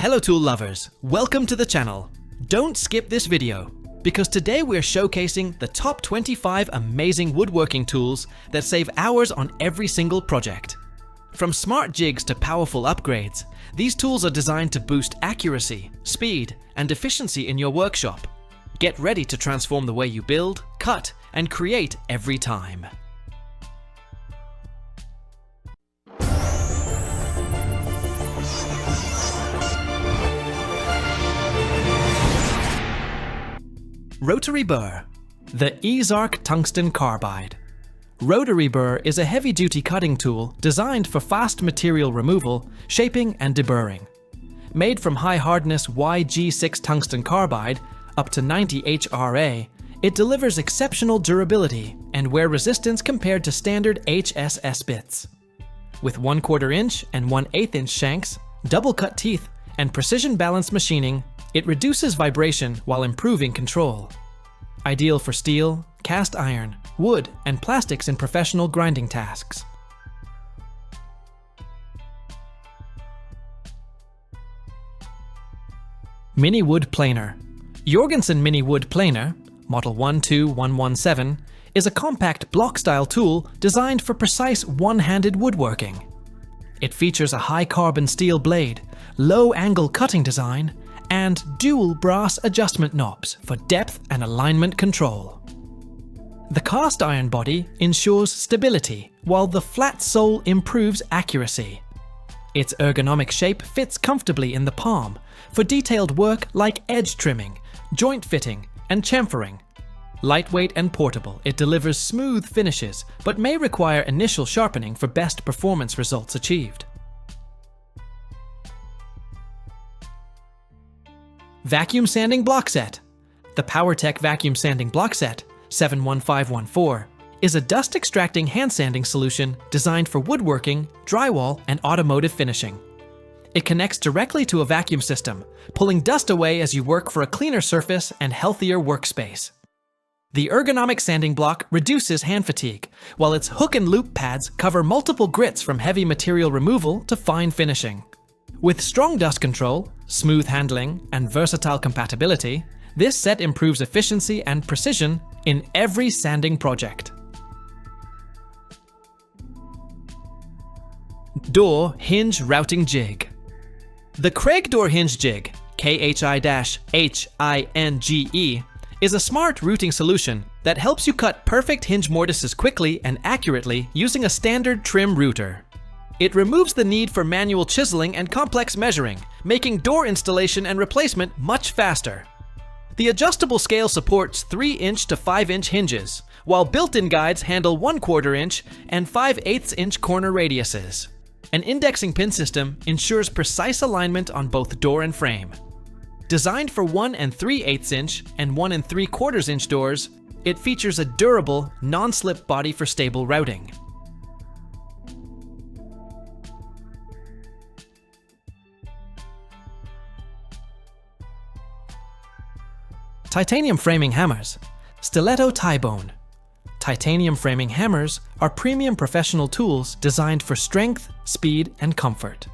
Hello tool lovers, welcome to the channel. Don't skip this video, because today we're showcasing the top 25 amazing woodworking tools that save hours on every single project. From smart jigs to powerful upgrades, these tools are designed to boost accuracy, speed, and efficiency in your workshop. Get ready to transform the way you build, cut, and create every time. Rotary Burr, the Ezarc Tungsten Carbide. Rotary Burr is a heavy-duty cutting tool designed for fast material removal, shaping, and deburring. Made from high-hardness YG6 tungsten carbide, up to 90 HRA, it delivers exceptional durability and wear resistance compared to standard HSS bits. With 1/4 inch and 1/8 inch shanks, double-cut teeth, and precision-balanced machining, it reduces vibration while improving control. Ideal for steel, cast iron, wood, and plastics in professional grinding tasks. Mini Wood Planer. Jorgensen Mini Wood Planer, model 12117, is a compact block-style tool designed for precise one-handed woodworking. It features a high-carbon steel blade, low-angle cutting design, and dual brass adjustment knobs for depth and alignment control. The cast iron body ensures stability, while the flat sole improves accuracy. Its ergonomic shape fits comfortably in the palm for detailed work like edge trimming, joint fitting, and chamfering. Lightweight and portable, it delivers smooth finishes, but may require initial sharpening for best performance results achieved. Vacuum Sanding Block Set. The Powertec Vacuum Sanding Block Set, 71514, is a dust-extracting hand sanding solution designed for woodworking, drywall, and automotive finishing. It connects directly to a vacuum system, pulling dust away as you work for a cleaner surface and healthier workspace. The ergonomic sanding block reduces hand fatigue, while its hook and loop pads cover multiple grits from heavy material removal to fine finishing. With strong dust control, smooth handling, and versatile compatibility, this set improves efficiency and precision in every sanding project. Door Hinge Routing Jig. The Kreg Door Hinge Jig, KHI-HINGE, is a smart routing solution that helps you cut perfect hinge mortises quickly and accurately using a standard trim router. It removes the need for manual chiseling and complex measuring, making door installation and replacement much faster. The adjustable scale supports 3-inch to 5-inch hinges, while built-in guides handle 1/4 inch and 5/8 inch corner radiuses. An indexing pin system ensures precise alignment on both door and frame. Designed for 1 3/8 inch and 1 3/4 inch doors, it features a durable, non-slip body for stable routing. Titanium Framing Hammers. Stiletto Tibone. Titanium framing hammers are premium professional tools designed for strength, speed, and comfort.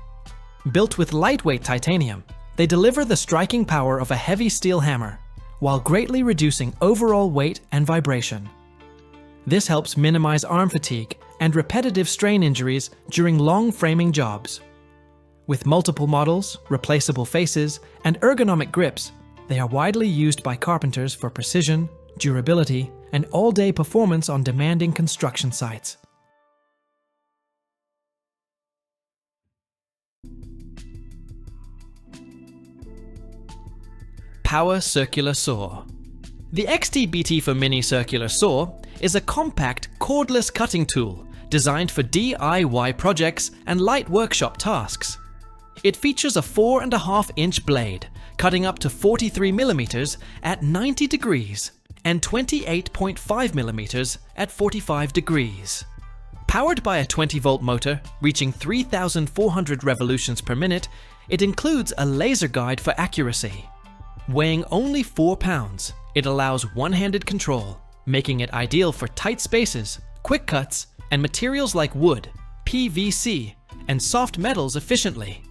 Built with lightweight titanium, they deliver the striking power of a heavy steel hammer, while greatly reducing overall weight and vibration. This helps minimize arm fatigue and repetitive strain injuries during long framing jobs. With multiple models, replaceable faces, and ergonomic grips, they are widely used by carpenters for precision, durability, and all-day performance on demanding construction sites. Power Circular Saw. The Extbtfor Mini Circular Saw is a compact, cordless cutting tool designed for DIY projects and light workshop tasks. It features a 4.5 inch blade, cutting up to 43 mm at 90 degrees and 28.5 mm at 45 degrees. Powered by a 20-volt motor reaching 3,400 revolutions per minute, it includes a laser guide for accuracy. Weighing only 4 pounds, it allows one-handed control, making it ideal for tight spaces, quick cuts, and materials like wood, PVC, and soft metals efficiently.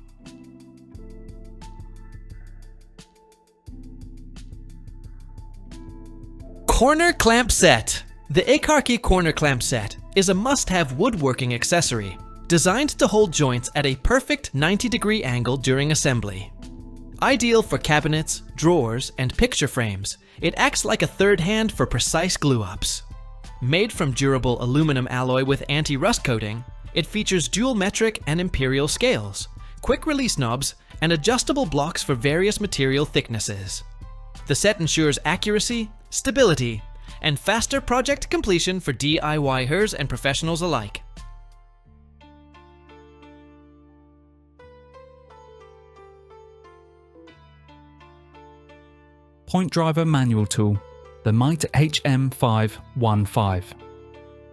Corner Clamp Set. The Ecarke Corner Clamp Set is a must-have woodworking accessory designed to hold joints at a perfect 90-degree angle during assembly. Ideal for cabinets, drawers, and picture frames, it acts like a third hand for precise glue-ups. Made from durable aluminum alloy with anti-rust coating, it features dual metric and imperial scales, quick release knobs, and adjustable blocks for various material thicknesses. The set ensures accuracy, stability, and faster project completion for DIYers and professionals alike. Point driver manual tool, the Meite HM515.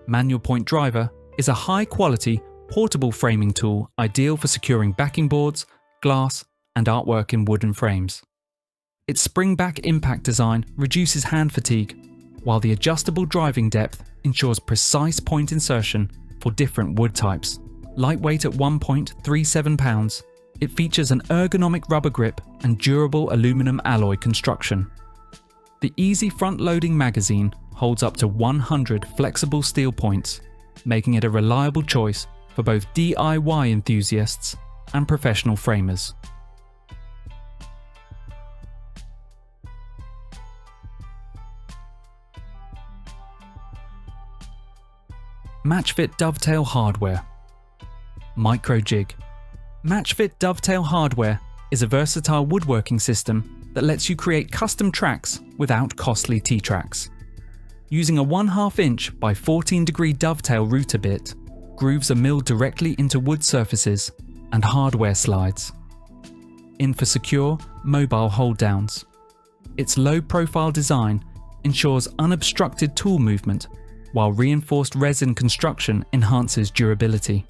Manual point driver is a high-quality, portable framing tool ideal for securing backing boards, glass, and artwork in wooden frames. Its spring-back impact design reduces hand fatigue, while the adjustable driving depth ensures precise point insertion for different wood types. Lightweight at 1.37 pounds, it features an ergonomic rubber grip and durable aluminum alloy construction. The easy front-loading magazine holds up to 100 flexible steel points, making it a reliable choice for both DIY enthusiasts and professional framers. Matchfit Dovetail hardware. Microjig. Matchfit Dovetail hardware is a versatile woodworking system that lets you create custom tracks without costly T-tracks. Using a 1/2 inch by 14-degree dovetail router bit, grooves are milled directly into wood surfaces and hardware slides. In for secure, mobile hold downs. Its low-profile design ensures unobstructed tool movement, while reinforced resin construction enhances durability.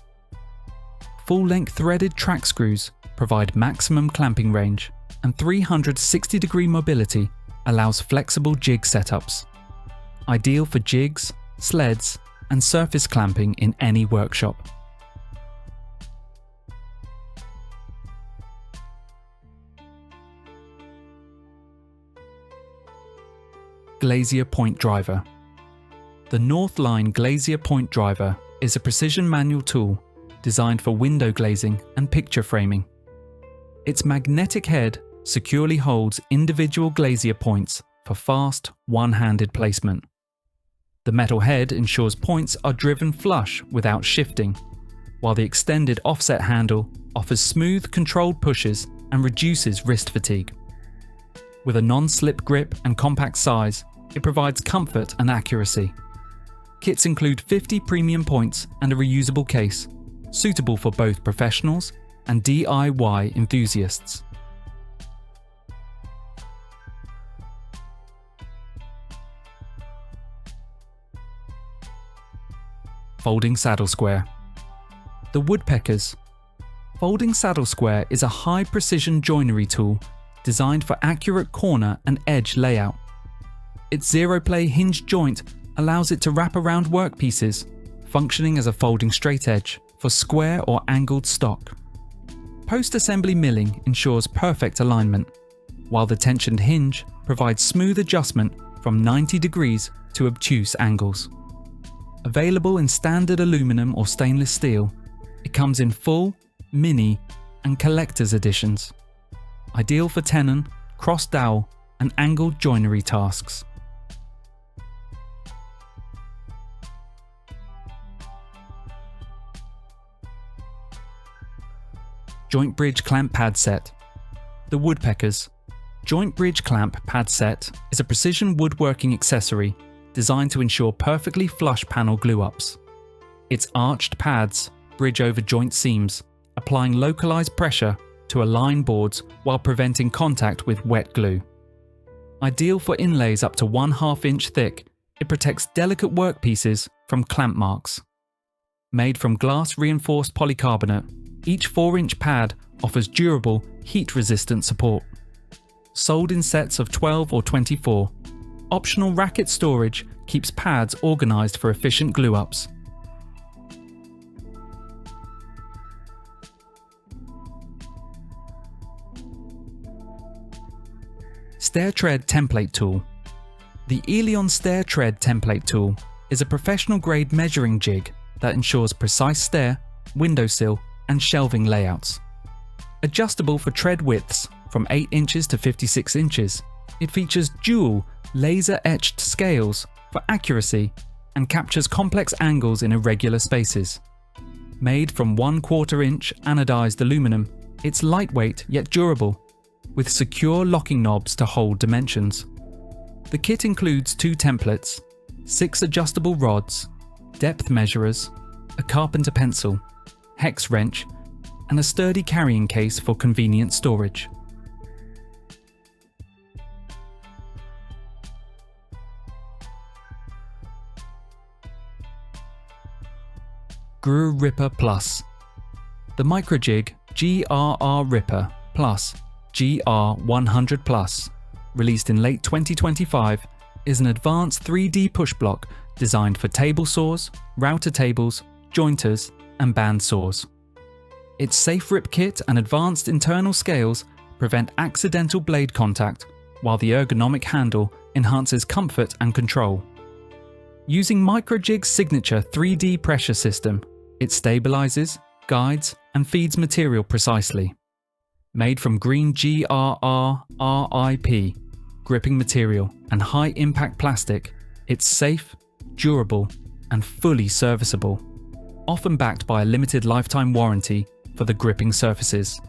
Full-length threaded track screws provide maximum clamping range, and 360-degree mobility allows flexible jig setups. Ideal for jigs, sleds, and surface clamping in any workshop. Glazier point driver. The Northline Glazier point driver is a precision manual tool designed for window glazing and picture framing. Its magnetic head securely holds individual glazier points for fast, one-handed placement. The metal head ensures points are driven flush without shifting, while the extended offset handle offers smooth, controlled pushes and reduces wrist fatigue. With a non-slip grip and compact size, it provides comfort and accuracy. Kits include 50 premium points and a reusable case, suitable for both professionals and DIY enthusiasts. Folding saddle square. The Woodpeckers. Folding saddle square is a high-precision joinery tool designed for accurate corner and edge layout. Its zero-play hinge joint allows it to wrap around workpieces, functioning as a folding straight edge for square or angled stock. Post-assembly milling ensures perfect alignment, while the tensioned hinge provides smooth adjustment from 90 degrees to obtuse angles. Available in standard aluminum or stainless steel, it comes in full, mini, and collector's editions. Ideal for tenon, cross dowel, and angled joinery tasks. Joint bridge clamp pad set. The Woodpeckers. Joint bridge clamp pad set is a precision woodworking accessory designed to ensure perfectly flush panel glue-ups. Its arched pads bridge over joint seams, applying localized pressure to align boards while preventing contact with wet glue. Ideal for inlays up to 1/2 inch thick, it protects delicate workpieces from clamp marks. Made from glass-reinforced polycarbonate, each 4-inch pad offers durable, heat-resistant support. Sold in sets of 12 or 24, optional racket storage keeps pads organized for efficient glue-ups. Stair tread template tool. The Eleon Stair Tread template tool is a professional-grade measuring jig that ensures precise stair, windowsill, and shelving layouts. Adjustable for tread widths from 8 inches to 56 inches, it features dual laser-etched scales for accuracy and captures complex angles in irregular spaces. Made from 1/4 inch anodized aluminum, it's lightweight yet durable, with secure locking knobs to hold dimensions. The kit includes 2 templates, 6 adjustable rods, depth measurers, a carpenter pencil, hex wrench, and a sturdy carrying case for convenient storage. Grr-Ripper Plus. The Microjig Grr-Ripper Plus GR100 Plus, released in late 2025, is an advanced 3D push block designed for table saws, router tables, jointers, and band saws. Its safe rip kit and advanced internal scales prevent accidental blade contact, while the ergonomic handle enhances comfort and control. Using Microjig's signature 3D pressure system, it stabilizes, guides, and feeds material precisely. Made from green GRR-RIP gripping material and high-impact plastic, it's safe, durable, and fully serviceable, often backed by a limited lifetime warranty for the gripping surfaces.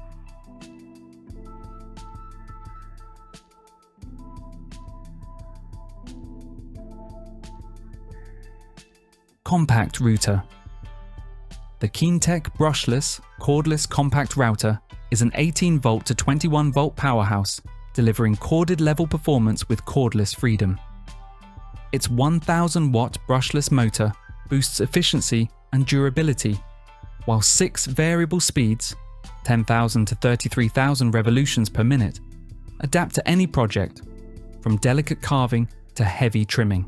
Compact router. The Keentech Brushless Cordless Compact Router is an 18-volt to 21-volt powerhouse, delivering corded level performance with cordless freedom. Its 1000-watt brushless motor boosts efficiency and durability, while 6 variable speeds, 10,000 to 33,000 revolutions per minute, adapt to any project, from delicate carving to heavy trimming.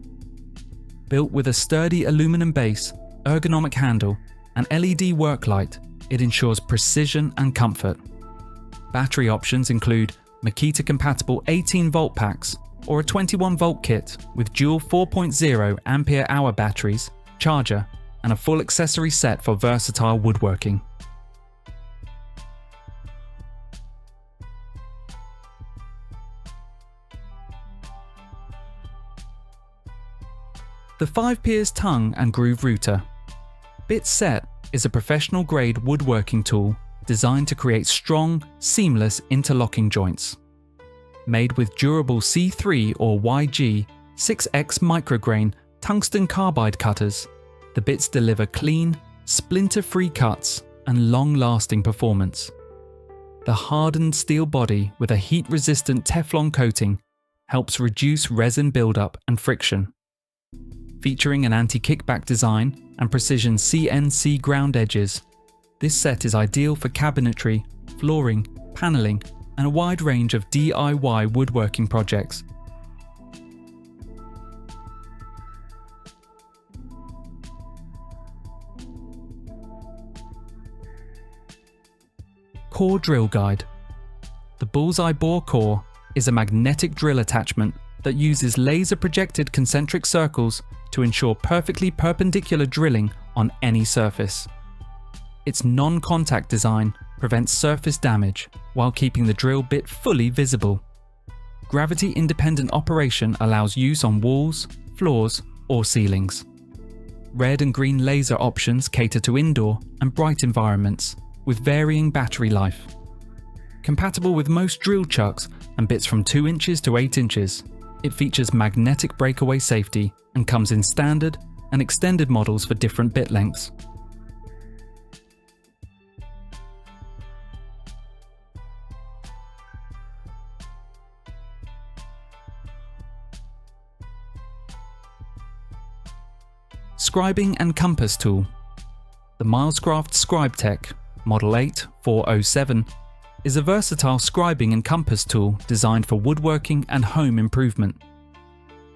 Built with a sturdy aluminum base, ergonomic handle, and LED work light, it ensures precision and comfort. Battery options include Makita-compatible 18-volt packs or a 21-volt kit with dual 4.0 ampere-hour batteries, charger, and a full accessory set for versatile woodworking. The FivePears Tongue and Groove Router. Bit Set is a professional-grade woodworking tool designed to create strong, seamless interlocking joints. Made with durable C3 or YG 6X micrograin tungsten carbide cutters, the bits deliver clean, splinter-free cuts and long-lasting performance. The hardened steel body with a heat-resistant Teflon coating helps reduce resin buildup and friction. Featuring an anti-kickback design and precision CNC ground edges, this set is ideal for cabinetry, flooring, paneling, and a wide range of DIY woodworking projects. Core Drill Guide. The Bullseye Bore Core is a magnetic drill attachment that uses laser-projected concentric circles to ensure perfectly perpendicular drilling on any surface. Its non-contact design prevents surface damage while keeping the drill bit fully visible. Gravity-independent operation allows use on walls, floors, or ceilings. Red and green laser options cater to indoor and bright environments with varying battery life. Compatible with most drill chucks and bits from 2 inches to 8 inches, it features magnetic breakaway safety and comes in standard and extended models for different bit lengths. Scribing and Compass Tool. The Milescraft ScribeTech Model 8407 is a versatile scribing and compass tool designed for woodworking and home improvement.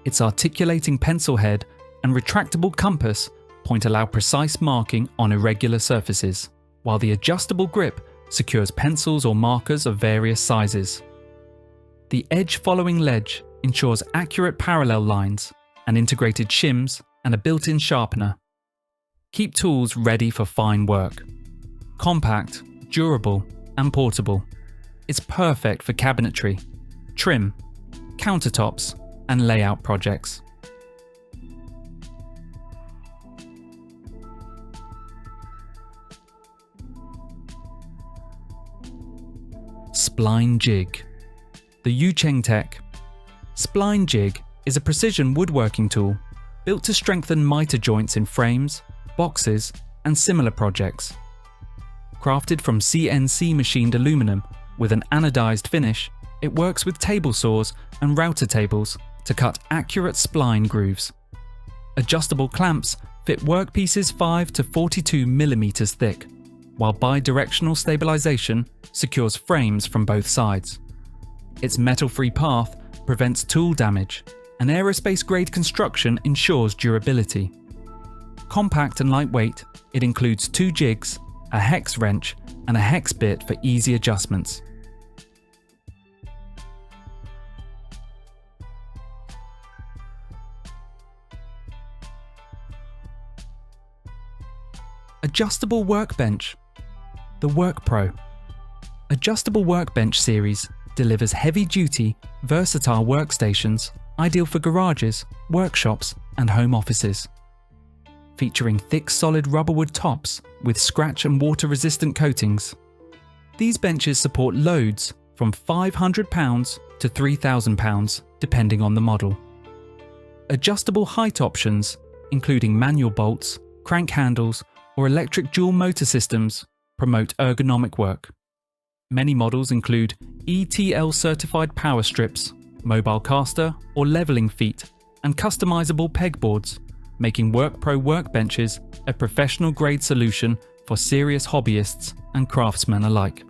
Its articulating pencil head and retractable compass point allow precise marking on irregular surfaces, while the adjustable grip secures pencils or markers of various sizes. The edge-following ledge ensures accurate parallel lines, an integrated shims, and a built-in sharpener. Keep tools ready for fine work. Compact, durable, and portable. It's perfect for cabinetry, trim, countertops, and layout projects. Spline Jig. The Yuchengtech Spline Jig is a precision woodworking tool built to strengthen Meite joints in frames, boxes, and similar projects. Crafted from CNC machined aluminum with an anodized finish, it works with table saws and router tables to cut accurate spline grooves. Adjustable clamps fit workpieces 5 to 42 mm thick, while bi-directional stabilization secures frames from both sides. Its metal-free path prevents tool damage, and aerospace-grade construction ensures durability. Compact and lightweight, it includes 2 jigs, a hex wrench, and a hex bit for easy adjustments. Adjustable Workbench. The WorkPro. Adjustable Workbench series delivers heavy-duty, versatile workstations ideal for garages, workshops, and home offices. Featuring thick solid rubberwood tops with scratch and water-resistant coatings. These benches support loads from £500 to £3,000 depending on the model. Adjustable height options, including manual bolts, crank handles, or electric dual motor systems, promote ergonomic work. Many models include ETL certified power strips, mobile caster or leveling feet, and customizable pegboards, making WorkPro workbenches a professional grade solution for serious hobbyists and craftsmen alike.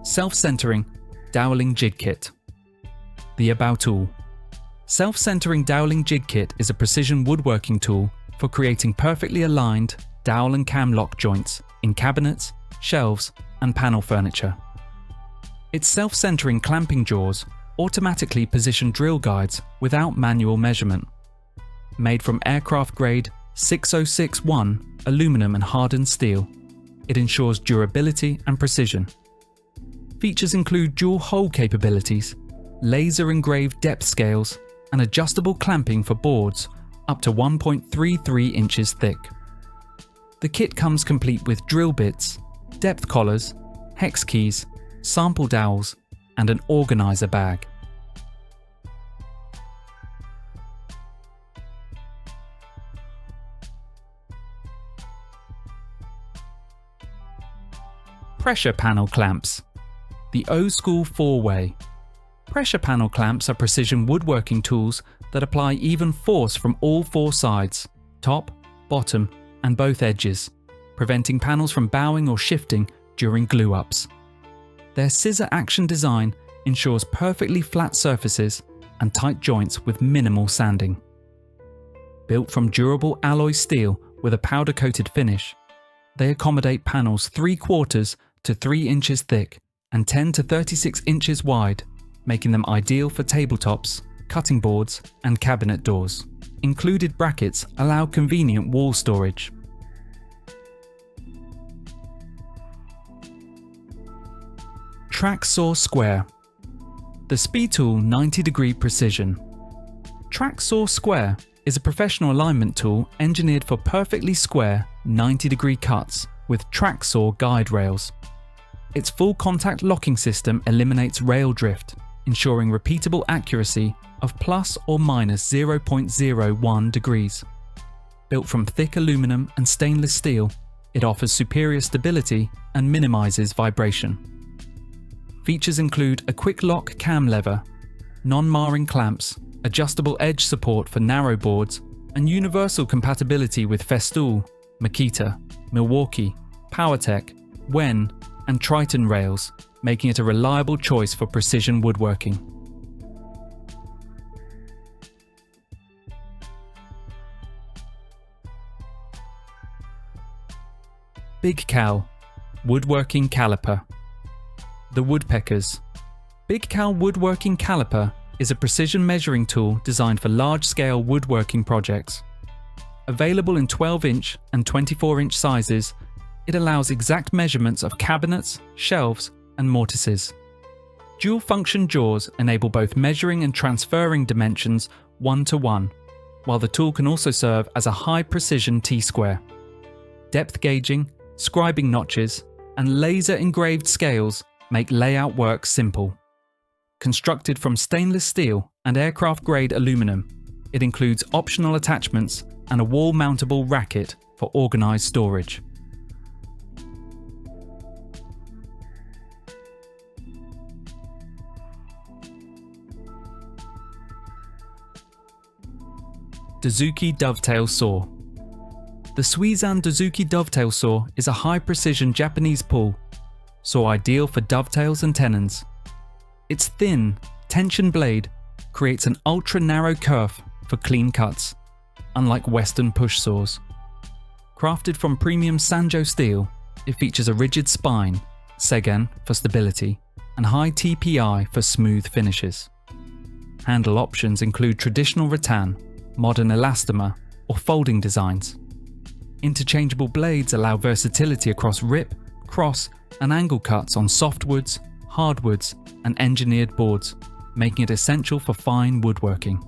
Self-centering doweling jig kit. The About Tool. Self-centering doweling jig kit is a precision woodworking tool for creating perfectly aligned dowel and cam lock joints in cabinets, shelves, and panel furniture. Its self-centering clamping jaws automatically position drill guides without manual measurement. Made from aircraft-grade 6061 aluminum and hardened steel, it ensures durability and precision. Features include dual hole capabilities, laser-engraved depth scales, and adjustable clamping for boards up to 1.33 inches thick. The kit comes complete with drill bits, depth collars, hex keys, sample dowels, and an organizer bag. Pressure panel clamps. The old school 4-way. Pressure panel clamps are precision woodworking tools that apply even force from all 4 sides, top, bottom, and both edges, preventing panels from bowing or shifting during glue-ups. Their scissor action design ensures perfectly flat surfaces and tight joints with minimal sanding. Built from durable alloy steel with a powder-coated finish, they accommodate panels 3/4 to 3 inches thick and 10 to 36 inches wide, making them ideal for tabletops, cutting boards, and cabinet doors. Included brackets allow convenient wall storage. Track Saw Square. The Speed Tool 90-degree Precision. Track Saw Square is a professional alignment tool engineered for perfectly square 90-degree cuts with track saw guide rails. Its full contact locking system eliminates rail drift, ensuring repeatable accuracy of plus or minus 0.01 degrees. Built from thick aluminum and stainless steel, it offers superior stability and minimizes vibration. Features include a quick lock cam lever, non-marring clamps, adjustable edge support for narrow boards, and universal compatibility with Festool, Makita, Milwaukee, Powertec, Wen, and Triton rails, making it a reliable choice for precision woodworking. Big Cal Woodworking Caliper. The Woodpeckers. Big Cal Woodworking Caliper is a precision measuring tool designed for large-scale woodworking projects. Available in 12-inch and 24-inch sizes, it allows exact measurements of cabinets, shelves, and mortises. Dual-function jaws enable both measuring and transferring dimensions 1-to-1, while the tool can also serve as a high-precision T-square. Depth gauging, scribing notches, and laser-engraved scales make layout work simple. Constructed from stainless steel and aircraft-grade aluminum, it includes optional attachments and a wall-mountable racket for organized storage. Dozuki Dovetail Saw. The Suizan Dozuki Dovetail Saw is a high-precision Japanese pull saw ideal for dovetails and tenons. Its thin, tension blade creates an ultra-narrow kerf for clean cuts, unlike Western push saws. Crafted from premium Sanjo steel, it features a rigid spine, Seigan for stability, and high TPI for smooth finishes. Handle options include traditional rattan, modern elastomer, or folding designs. Interchangeable blades allow versatility across rip, cross, and angle cuts on softwoods, hardwoods, and engineered boards, making it essential for fine woodworking.